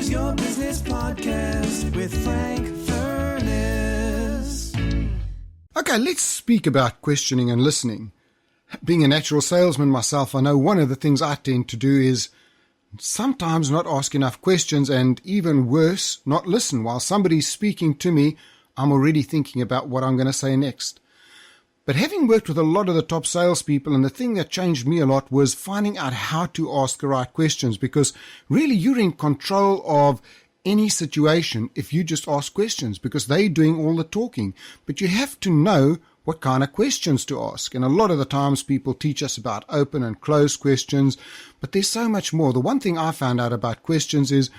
Here's your business podcast with Frank Furness. Okay, let's speak about questioning and listening. Being a natural salesman myself, I know one of the things I tend to do is sometimes not ask enough questions, and even worse, not listen. While somebody's speaking to me, I'm already thinking about what I'm going to say next. But having worked with a lot of the top salespeople, and the thing that changed me a lot was finding out how to ask the right questions, because really you're in control of any situation if you just ask questions, because they're doing all the talking. But you have to know what kind of questions to ask. And a lot of the times people teach us about open and closed questions, but there's so much more. The one thing I found out about questions is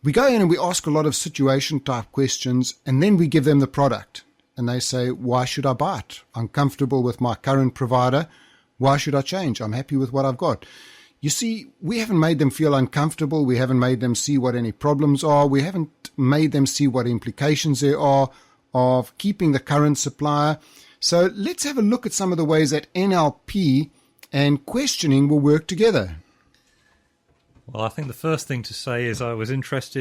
we go in and we ask a lot of situation type questions, and then we give them the product. And they say, why should I buy it? I'm comfortable with my current provider. Why should I change? I'm happy with what I've got. You see, we haven't made them feel uncomfortable. We haven't made them see what any problems are. We haven't made them see what implications there are of keeping the current supplier. So let's have a look at some of the ways that NLP and questioning will work together. Well, I think the first thing to say is I was intrigued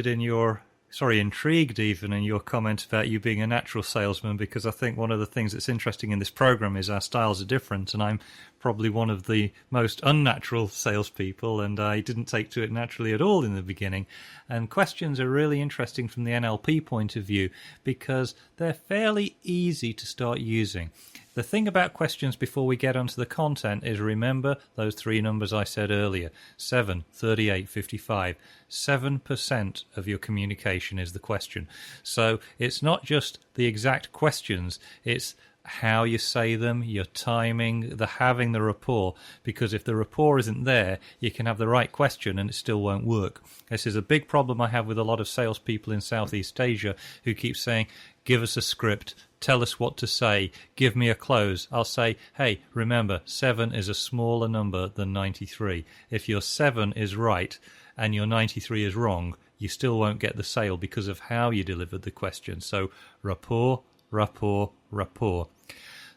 even in your comment about you being a natural salesman, because I think one of the things that's interesting in this program is our styles are different, and I'm probably one of the most unnatural salespeople, and I didn't take to it naturally at all in the beginning. And questions are really interesting from the NLP point of view because they're fairly easy to start using. The thing about questions before we get onto the content is remember those three numbers I said earlier, 7, 38, 55. 7% of your communication is the question. So it's not just the exact questions, it's how you say them, your timing, having the rapport, because if the rapport isn't there, you can have the right question and it still won't work. This is a big problem I have with a lot of salespeople in Southeast Asia who keep saying, give us a script, tell us what to say, give me a close. I'll say, hey, remember, 7 is a smaller number than 93. If your 7 is right and your 93 is wrong, you still won't get the sale because of how you delivered the question. So rapport, rapport, rapport.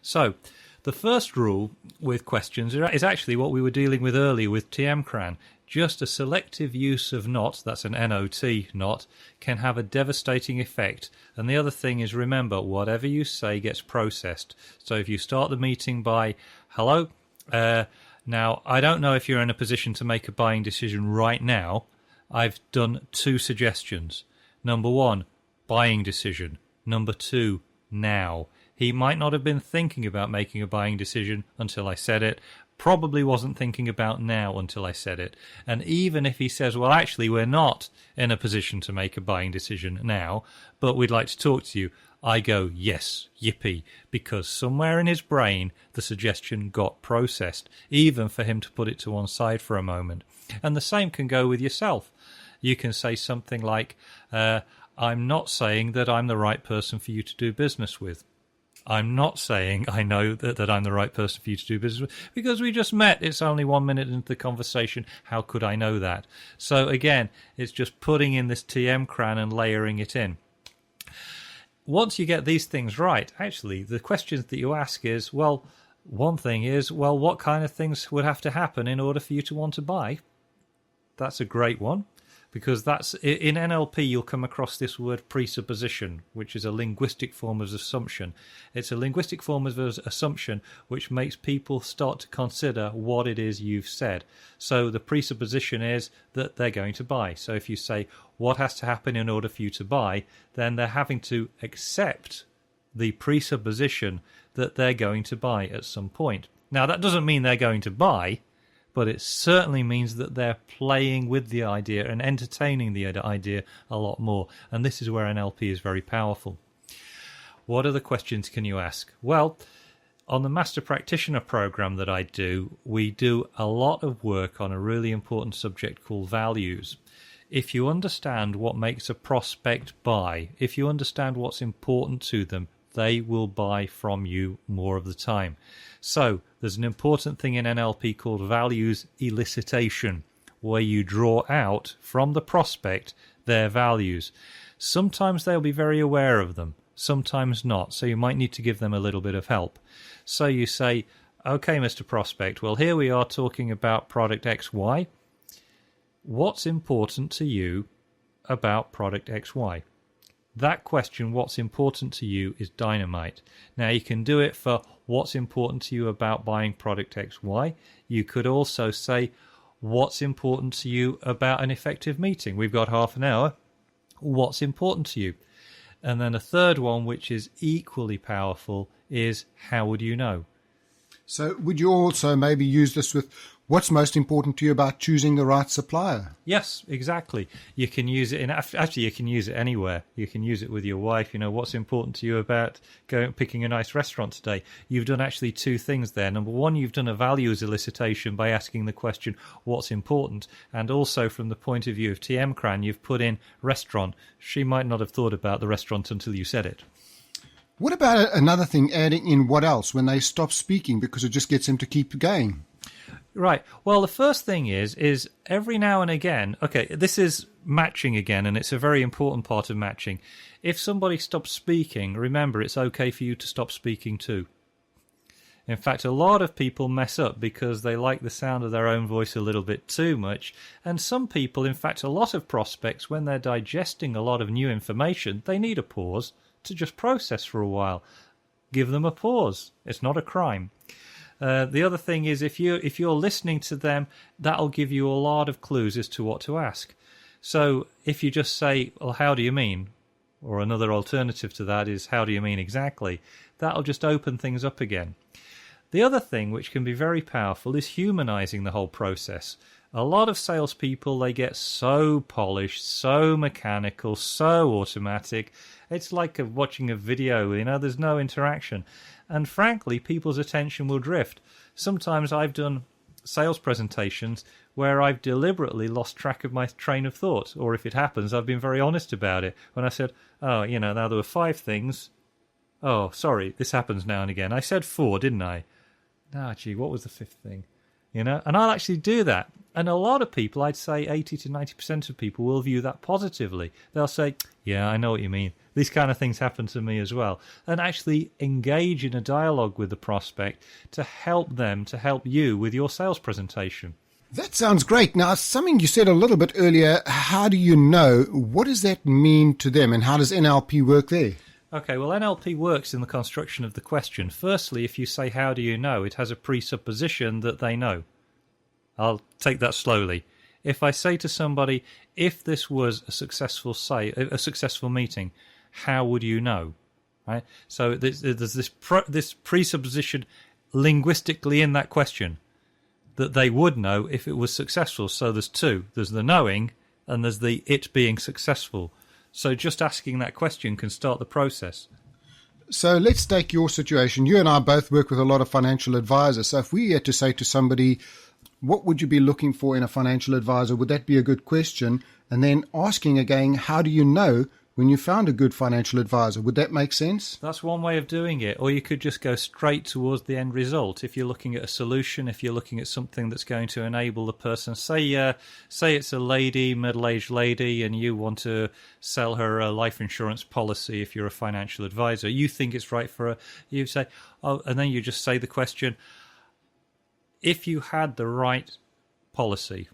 So the first rule with questions is actually what we were dealing with earlier with TM Cran. Just a selective use of not, that's an NOT not, can have a devastating effect. And the other thing is, remember, whatever you say gets processed. So if you start the meeting by, hello, now I don't know if you're in a position to make a buying decision right now. I've done 2 suggestions. Number 1, buying decision. Number 2, now. He might not have been thinking about making a buying decision until I said it, probably wasn't thinking about now until I said it. And even if he says, well, actually, we're not in a position to make a buying decision now, but we'd like to talk to you, I go, yes, yippee, because somewhere in his brain the suggestion got processed, even for him to put it to one side for a moment. And the same can go with yourself. You can say something like, I'm not saying that I'm the right person for you to do business with. I'm not saying I know that I'm the right person for you to do business with because we just met. It's only 1 minute into the conversation. How could I know that? So again, it's just putting in this TM Cran and layering it in. Once you get these things right, actually, the questions that you ask is, well, one thing is, well, what kind of things would have to happen in order for you to want to buy? That's a great one. Because that's in NLP, you'll come across this word presupposition, which is a linguistic form of assumption. It's a linguistic form of assumption which makes people start to consider what it is you've said. So the presupposition is that they're going to buy. So if you say, what has to happen in order for you to buy, then they're having to accept the presupposition that they're going to buy at some point. Now, that doesn't mean they're going to buy, but it certainly means that they're playing with the idea and entertaining the idea a lot more. And this is where NLP is very powerful. What other questions can you ask? Well, on the Master Practitioner program that I do, we do a lot of work on a really important subject called values. If you understand what makes a prospect buy, if you understand what's important to them, they will buy from you more of the time. So there's an important thing in NLP called values elicitation, where you draw out from the prospect their values. Sometimes they'll be very aware of them, sometimes not, so you might need to give them a little bit of help. So you say, okay, Mr. Prospect, well, here we are talking about product XY. What's important to you about product XY? That question, what's important to you, is dynamite. Now, you can do it for what's important to you about buying product XY. You could also say, what's important to you about an effective meeting? We've got half an hour. What's important to you? And then a third one, which is equally powerful, is how would you know? So would you also maybe use this with what's most important to you about choosing the right supplier? Yes, exactly. You can use it actually you can use it anywhere. You can use it with your wife. What's important to you about picking a nice restaurant today? You've done actually two things there. Number one, you've done a values elicitation by asking the question, what's important? And also from the point of view of TM Cran, you've put in restaurant. She might not have thought about the restaurant until you said it. What about another thing, adding in what else when they stop speaking, because it just gets them to keep going? Right. Well, the first thing is every now and again, okay, this is matching again, and it's a very important part of matching. If somebody stops speaking, remember, it's okay for you to stop speaking too. In fact, a lot of people mess up because they like the sound of their own voice a little bit too much. And some people, in fact, a lot of prospects, when they're digesting a lot of new information, they need a pause to just process for a while. Give them a pause. It's not a crime. The other thing is if you're listening to them, that'll give you a lot of clues as to what to ask. So if you just say, well, how do you mean? Or another alternative to that is, how do you mean exactly? That'll just open things up again. The other thing, which can be very powerful, is humanizing the whole process. A lot of salespeople, they get so polished, so mechanical, so automatic. It's like watching a video, there's no interaction. And frankly, people's attention will drift. Sometimes I've done sales presentations where I've deliberately lost track of my train of thought. Or if it happens, I've been very honest about it. When I said, now there were 5 things. Oh, sorry, this happens now and again. I said 4, didn't I? No, gee, what was the 5th thing? And I'll actually do that. And a lot of people, I'd say 80 to 90% of people will view that positively. They'll say, yeah, I know what you mean. These kind of things happen to me as well. And actually engage in a dialogue with the prospect to help them, to help you with your sales presentation. That sounds great. Now, something you said a little bit earlier, how do you know? What does that mean to them, and how does NLP work there? Okay, well, NLP works in the construction of the question. Firstly, if you say, how do you know, it has a presupposition that they know. I'll take that slowly. If I say to somebody, if this was a successful meeting, how would you know? Right? So there's this presupposition linguistically in that question that they would know if it was successful. So there's 2. There's the knowing and there's the it being successful. So just asking that question can start the process. So let's take your situation. You and I both work with a lot of financial advisors. So if we had to say to somebody, what would you be looking for in a financial advisor? Would that be a good question? And then asking again, how do you know when you found a good financial advisor? Would that make sense? That's one way of doing it. Or you could just go straight towards the end result. If you're looking at a solution, if you're looking at something that's going to enable the person, say it's a lady, middle-aged lady, and you want to sell her a life insurance policy if you're a financial advisor. You think it's right for her. You say, and then you just say the question, if you had the right policy,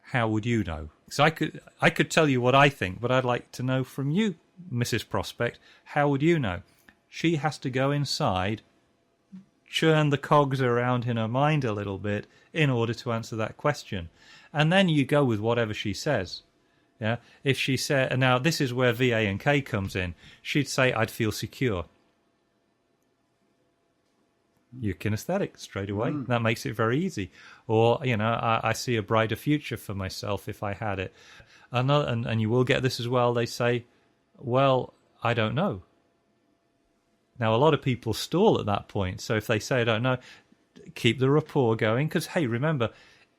how would you know? So I could tell you what I think, but I'd like to know from you, Mrs. Prospect, how would you know? She has to go inside, churn the cogs around in her mind a little bit in order to answer that question. And then you go with whatever she says. Yeah. If she said, now this is where VA and K comes in. She'd say, I'd feel secure. You're kinesthetic straight away. That makes it very easy. Or, I see a brighter future for myself if I had it. And you will get this as well. They say, well, I don't know. Now, a lot of people stall at that point. So if they say, I don't know, keep the rapport going. Because, hey, remember,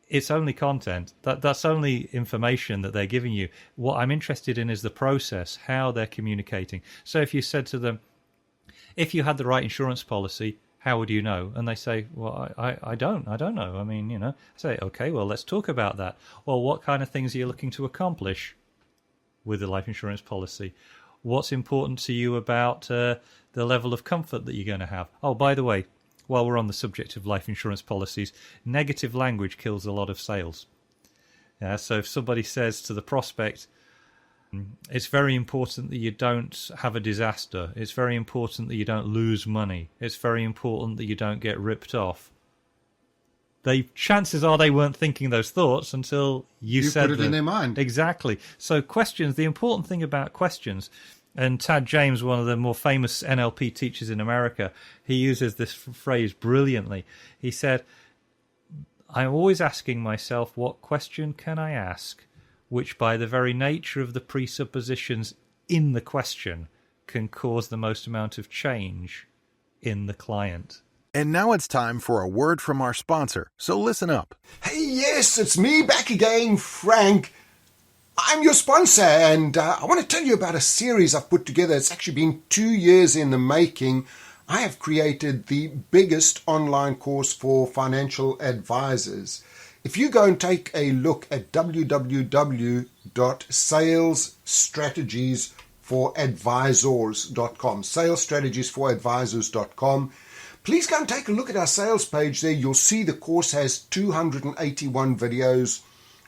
it's only content. That's only information that they're giving you. What I'm interested in is the process, how they're communicating. So if you said to them, if you had the right insurance policy, how would you know? And they say, well, I don't know. I mean, I say, okay, well, let's talk about that. Well, what kind of things are you looking to accomplish with the life insurance policy? What's important to you about the level of comfort that you're going to have? Oh, by the way, while we're on the subject of life insurance policies, negative language kills a lot of sales. Yeah, so if somebody says to the prospect, It's very important that you don't have a disaster. It's very important that you don't lose money. It's very important that you don't get ripped off. Chances are they weren't thinking those thoughts until you said put it in their mind. Exactly. So questions, the important thing about questions, and Tad James, one of the more famous NLP teachers in America, he uses this phrase brilliantly. He said, I'm always asking myself, what question can I ask, which by the very nature of the presuppositions in the question can cause the most amount of change in the client. And now it's time for a word from our sponsor, so listen up. Hey, yes, it's me back again, Frank. I'm your sponsor, and I want to tell you about a series I've put together. It's actually been 2 years in the making. I have created the biggest online course for financial advisors. If you go and take a look at www.salesstrategiesforadvisors.com, salesstrategiesforadvisors.com, please go and take a look at our sales page there. You'll see the course has 281 videos,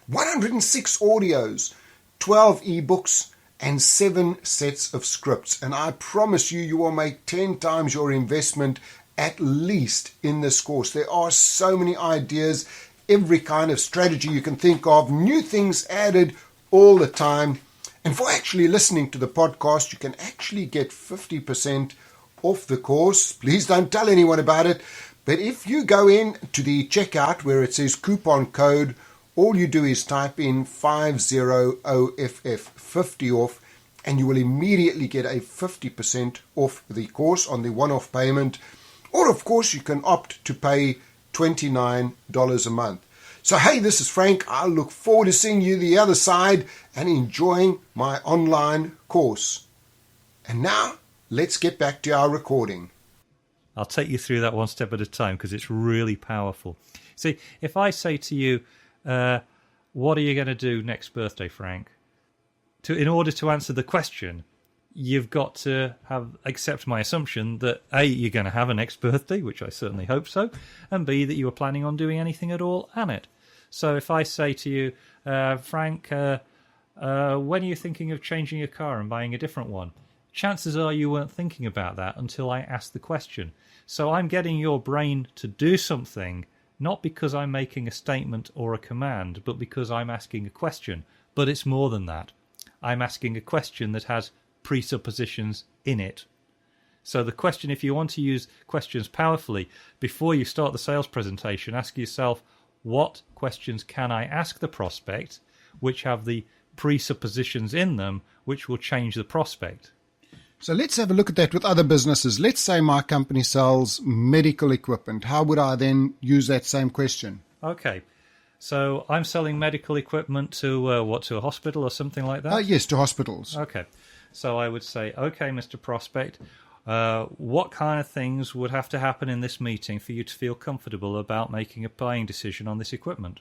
106 audios, 12 ebooks, and 7 sets of scripts. And I promise you, you will make 10 times your investment at least in this course. There are so many ideas, every kind of strategy you can think of, new things added all the time. And for actually listening to the podcast, you can actually get 50% off the course. Please don't tell anyone about it. But if you go in to the checkout where it says coupon code, all you do is type in 50OFF, 50 off, and you will immediately get a 50% off the course on the one-off payment. Or, of course, you can opt to pay $29 a month. So, hey, this is Frank. I look forward to seeing you the other side and enjoying my online course. And now, let's get back to our recording. I'll take you through that one step at a time because it's really powerful. See, if I say to you, what are you going to do next birthday, Frank? In order to answer the question, you've got to accept my assumption that A, you're going to have a next birthday, which I certainly hope so, and B, that you are planning on doing anything at all on it. So if I say to you, Frank, when are you thinking of changing your car and buying a different one? Chances are you weren't thinking about that until I asked the question. So I'm getting your brain to do something, not because I'm making a statement or a command, but because I'm asking a question. But it's more than that. I'm asking a question that has presuppositions in it. So the question, if you want to use questions powerfully, before you start the sales presentation, ask yourself, what questions can I ask the prospect which have the presuppositions in them which will change the prospect? So let's have a look at that with other businesses. Let's say my company sells medical equipment. How would I then use that same question? Okay. So I'm selling medical equipment to a hospital or something like that? Yes, to hospitals. Okay. So I would say, okay, Mr. Prospect, what kind of things would have to happen in this meeting for you to feel comfortable about making a buying decision on this equipment?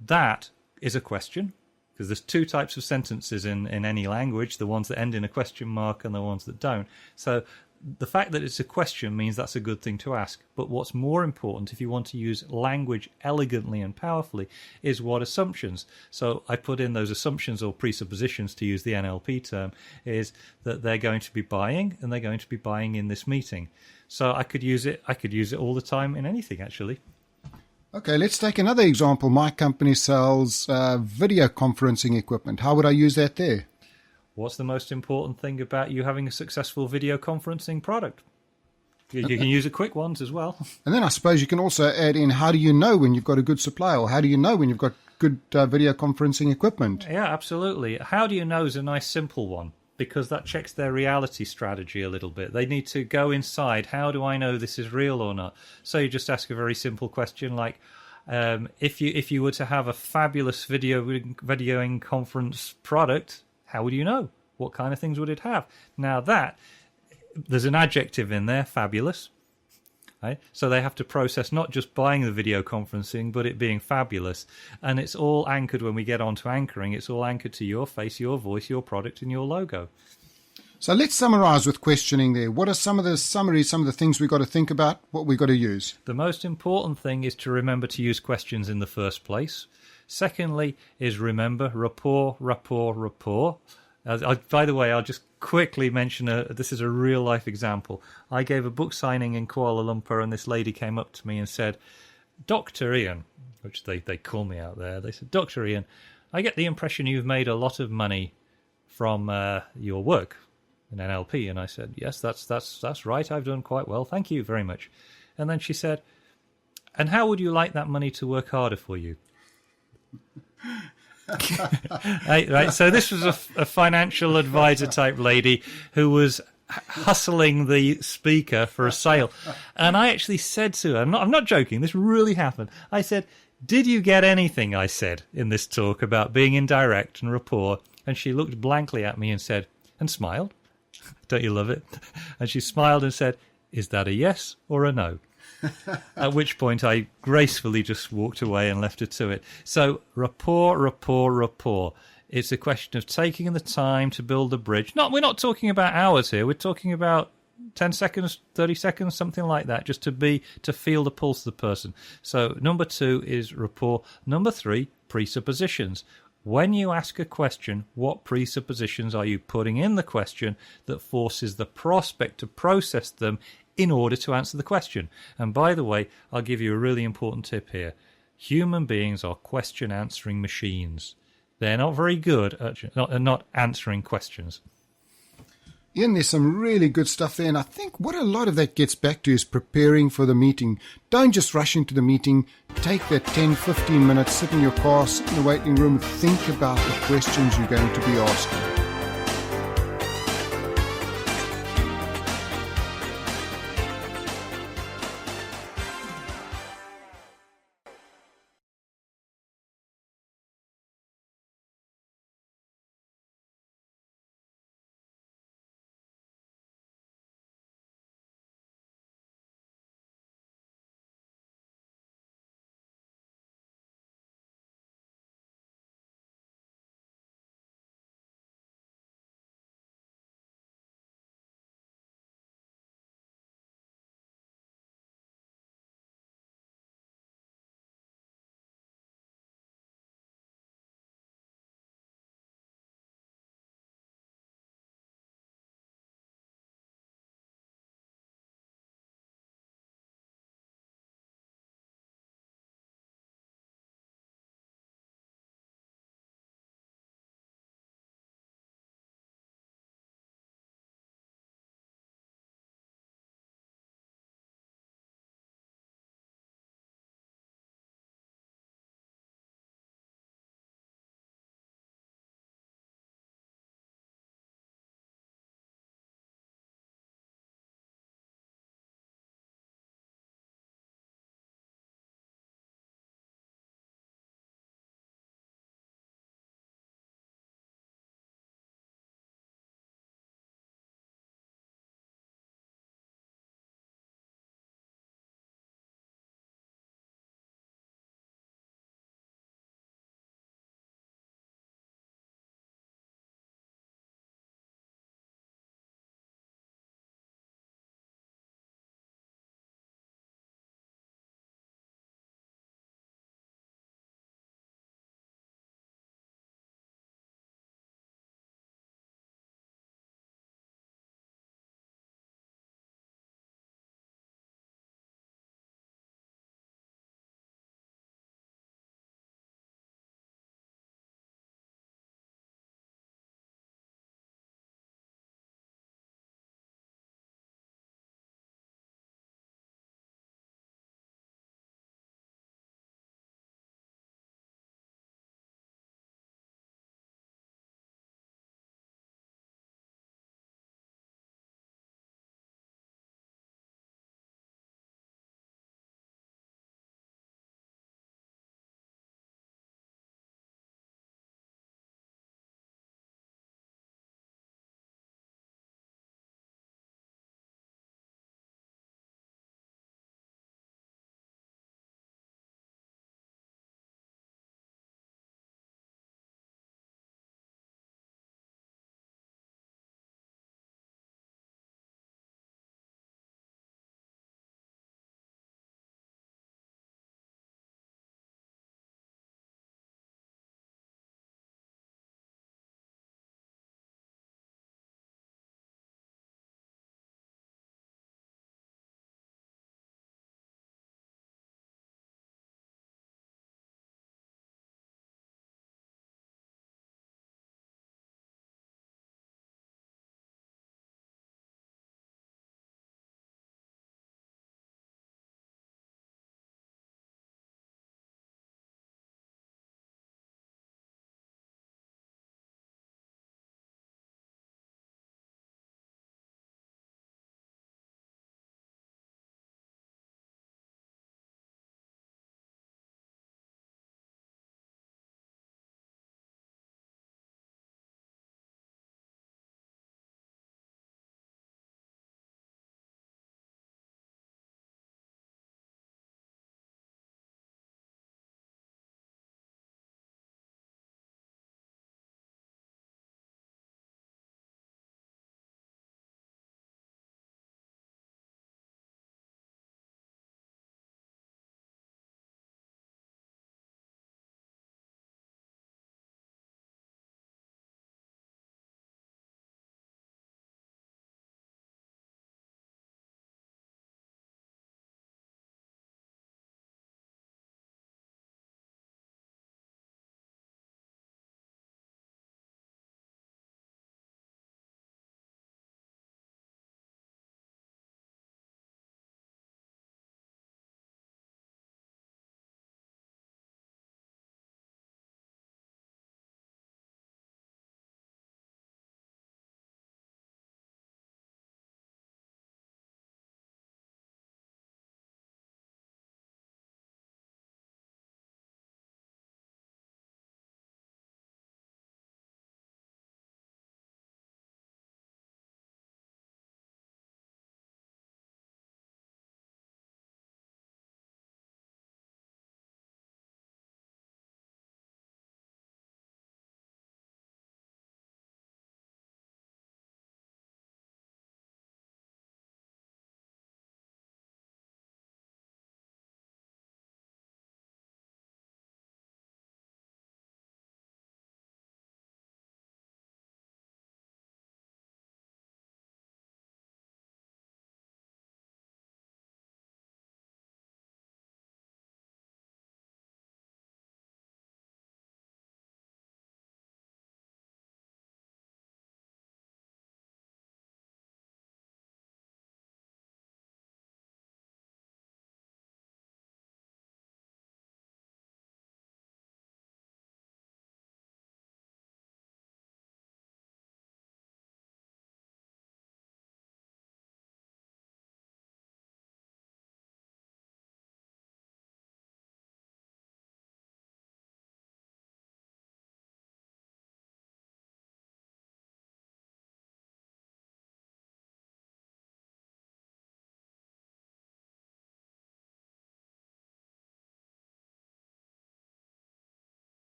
That is a question, because there's 2 types of sentences in any language, the ones that end in a question mark and the ones that don't. So the fact that it's a question means that's a good thing to ask. But what's more important, if you want to use language elegantly and powerfully, is what assumptions. So I put in those assumptions or presuppositions, to use the NLP term, is that they're going to be buying, and they're going to be buying in this meeting. So I could use it all the time in anything, actually. Okay, let's take another example. My company sells video conferencing equipment. How would I use that there? What's the most important thing about you having a successful video conferencing product? You can use the quick ones as well. And then I suppose you can also add in, how do you know when you've got a good supplier, or how do you know when you've got good video conferencing equipment? Yeah, absolutely. How do you know is a nice simple one, because that checks their reality strategy a little bit. They need to go inside. How do I know this is real or not? So you just ask a very simple question like, if you were to have a fabulous videoing conference product, how would you know? What kind of things would it have? Now there's an adjective in there, fabulous. Right? So they have to process not just buying the video conferencing, but it being fabulous. And it's all anchored when we get on to anchoring. It's all anchored to your face, your voice, your product, and your logo. So let's summarize with questioning there. What are some of the summaries, some of the things we've got to think about, what we've got to use? The most important thing is to remember to use questions in the first place. Secondly is remember rapport, rapport, rapport. By the way, I'll just quickly mention this is a real life example. I gave a book signing in Kuala Lumpur, and this lady came up to me and said, "Dr. Ian," which they call me out there. They said, "Dr. Ian, I get the impression you've made a lot of money from your work in NLP." And I said, "Yes, that's right. I've done quite well. Thank you very much." And then she said, "And how would you like that money to work harder for you?" Right. So this was a financial advisor type lady who was hustling the speaker for a sale. And I actually said to her, I'm not joking, this really happened. I said, "Did you get anything I said in this talk about being indirect and rapport?" And she looked blankly at me and said, and smiled. Don't you love it? And she smiled and said, "Is that a yes or a no?" At which point I gracefully just walked away and left her to it. So rapport. It's a question of taking the time to build a bridge. We're not talking about hours here. We're talking about 10 seconds, 30 seconds, something like that, just to feel the pulse of the person. So number 2 is rapport. Number 3, presuppositions. When you ask a question, what presuppositions are you putting in the question that forces the prospect to process them in order to answer the question? And by the way, I'll give you a really important tip here. Human beings are question answering machines. They're not very good at not answering questions. Ian, there's some really good stuff there, and I think what a lot of that gets back to is preparing for the meeting. Don't just rush into the meeting. Take that 10, 15 minutes, sit in your car, sit in the waiting room, think about the questions you're going to be asking.